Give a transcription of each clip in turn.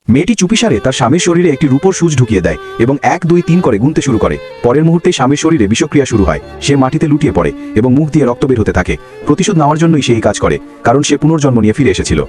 মেয়েটি চুপিসারে তার স্বামীর শরীরে একটি রূপোর সূচ ঢুকিয়ে দেয় এবং 1 2 3 করে গুনতে শুরু করে। পরের মুহূর্তে স্বামীর শরীরে বিষক্রিয়া শুরু হয়। সে মাটিতে লুটিয়ে পড়ে এবং মুখ দিয়ে রক্ত বের হতে থাকে। প্রতিশোধ নেওয়ার জন্যই সে এই কাজ করে, কারণ সে পুনর্জন্ম নিয়ে ফিরে এসেছিল।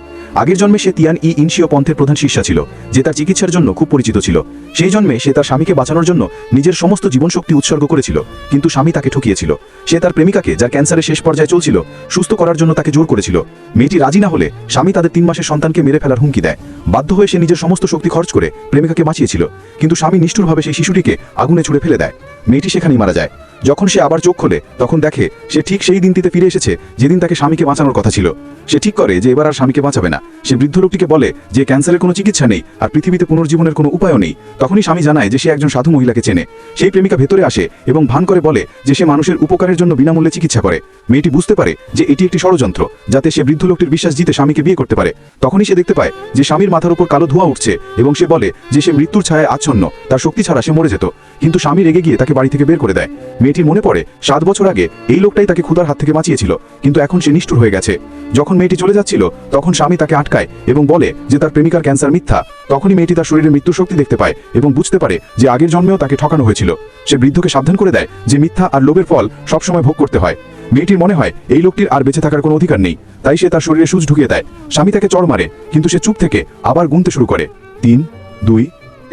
আগের জন্মে সে তিয়ান ই ইনশিও পন্থের প্রধান শিষ্যা ছিল, যে তার চিকিৎসার জন্য খুব পরিচিত ছিল। সেই জন্মে সে তার স্বামীকে বাঁচানোর জন্য নিজের সমস্ত জীবনশক্তি উৎসর্গ করেছিল, কিন্তু স্বামী তাকে ঠকিয়েছিল। সে তার প্রেমিকাকে, যার ক্যান্সারের শেষ পর্যায়ে চলছিল, সুস্থ করার জন্য তাকে জোর করেছিল। মেয়েটি রাজি না হলে স্বামী তাদের 3 মাসের সন্তানকে মেরে ফেলার হুমকি দেয়। বাধ্য হয়ে সে নিজের সমস্ত শক্তি খরচ করে প্রেমিকাকে বাঁচিয়েছিল, কিন্তু স্বামী নিষ্ঠুরভাবে সেই শিশুটিকে আগুনে ছুড়ে ফেলে দেয়। মেয়েটি সেখানেই মারা যায়। যখন সে আবার চোখ খোলে, তখন দেখে সে ঠিক সেই দিনটিতে ফিরে এসেছে যেদিন তাকে স্বামীকে বাঁচানোর কথা ছিল। সে ঠিক করে যে এবার আর স্বামীকে বাঁচাবে না। সে বৃদ্ধ লোকটিকে বলে যে ক্যান্সারের কোনো চিকিৎসা নেই আর পৃথিবীতে পুনর্জীবনের কোনো উপায়ও নেই। তখনই স্বামী জানায় যে সে একজন সাধু মহিলাকে চেনে। সেই প্রেমিকা ভেতরে আসে এবং ভান করে বলে যে সে মানুষের উপকারের জন্য বিনামূল্যে চিকিৎসা করে। মেয়েটি বুঝতে পারে যে এটি একটি ষড়যন্ত্র, যাতে সে বৃদ্ধ লোকটির বিশ্বাস জিতে স্বামীকে বিয়ে করতে পারে। তখনই সে দেখতে পায় যে স্বামীর মাথার উপর কালো ধোঁয়া উঠছে এবং সে বলে যে সে মৃত্যুর ছায়ায় আচ্ছন্ন, তার শক্তি ছাড়া সে মরে যেত। কিন্তু স্বামী রেগে গিয়ে তাকে বাড়ি থেকে বের করে দেয়। মেয়েটির মনে পড়ে 7 বছর আগে এই লোকটাই তাকে ক্ষুধার হাত থেকে বাঁচিয়েছিল, কিন্তু এখন সে নিষ্ঠুর হয়ে গেছে। যখন মেয়েটি চলে যাচ্ছিল, তখন স্বামী তাকে আটকায় এবং বলে যে তার প্রেমিকার ক্যান্সার মিথ্যা। তখনই মেয়েটি তার শরীরে মৃত্যুর শক্তি দেখতে পায় এবং বুঝতে পারে যে আগের জন্মেও তাকে ঠকানো হয়েছিল। সে বৃদ্ধকে সাবধান করে দেয় যে মিথ্যা আর লোভের ফল সবসময় ভোগ করতে হয়। মেয়েটির মনে হয় এই লোকটির আর বেঁচে থাকার কোনো অধিকার নেই, তাই সে তার শরীরে সূচ ঢুকিয়ে দেয়। স্বামী তাকে চড় মারে, কিন্তু সে চুপ থেকে আবার গুনতে শুরু করে 3 2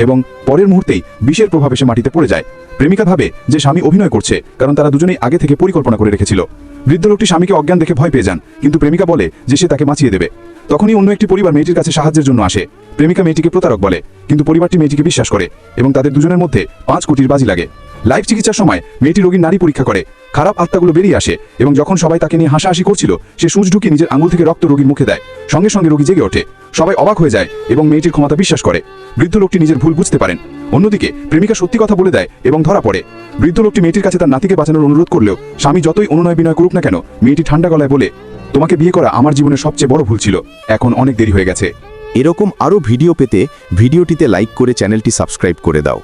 এবং পরের মুহূর্তেই বিষের প্রভাবে সে মাটিতে পড়ে যায়। প্রেমিকা ভাবে যে স্বামী অভিনয় করছে, কারণ তারা দুজনেই আগে থেকে পরিকল্পনা করে রেখেছিল। বৃদ্ধ লোকটি স্বামীকে অজ্ঞান দেখে ভয় পেয়ে যান, কিন্তু প্রেমিকা বলে যে সে তাকে বাঁচিয়ে দেবে। তখনই অন্য একটি পরিবার মেয়েটির কাছে সাহায্যের জন্য আসে। প্রেমিকা মেয়েটিকে প্রতারক বলে, কিন্তু পরিবারটি মেয়েটিকে বিশ্বাস করে এবং তাদের দুজনের মধ্যে 5 কোটির বাজি লাগে। লাইভ চিকিৎসার সময় মেয়েটি রোগীর নারী পরীক্ষা করে। খারাপ আত্মাগুলো বেরিয়ে আসে এবং যখন সবাই তাকে নিয়ে হাসাহাসি করছিল, সে সূচ ঢুকিয়ে নিজের আঙুল থেকে রক্ত রোগীর মুখে দেয়। সঙ্গে সঙ্গে রোগী জেগে ওঠে। সবাই অবাক হয়ে যায় এবং মেয়েটির ক্ষমতা বিশ্বাস করে। বৃদ্ধ লোকটি নিজের ভুল বুঝতে পারেন। অন্যদিকে প্রেমিকা সত্যি কথা বলে দেয় এবং ধরা পড়ে। বৃদ্ধ লোকটি মেয়েটির কাছে তার নাতিকে বাঁচানোর অনুরোধ করলেও স্বামী যতই অনুনয় বিনয় করুক না কেন, মেয়েটি ঠান্ডা গলায় বলে, তোমাকে বিয়ে করা আমার জীবনের সবচেয়ে বড় ভুল ছিল, এখন অনেক দেরি হয়ে গেছে। এরকম আরও ভিডিও পেতে ভিডিওটিতে লাইক করে চ্যানেলটি সাবস্ক্রাইব করে দাও।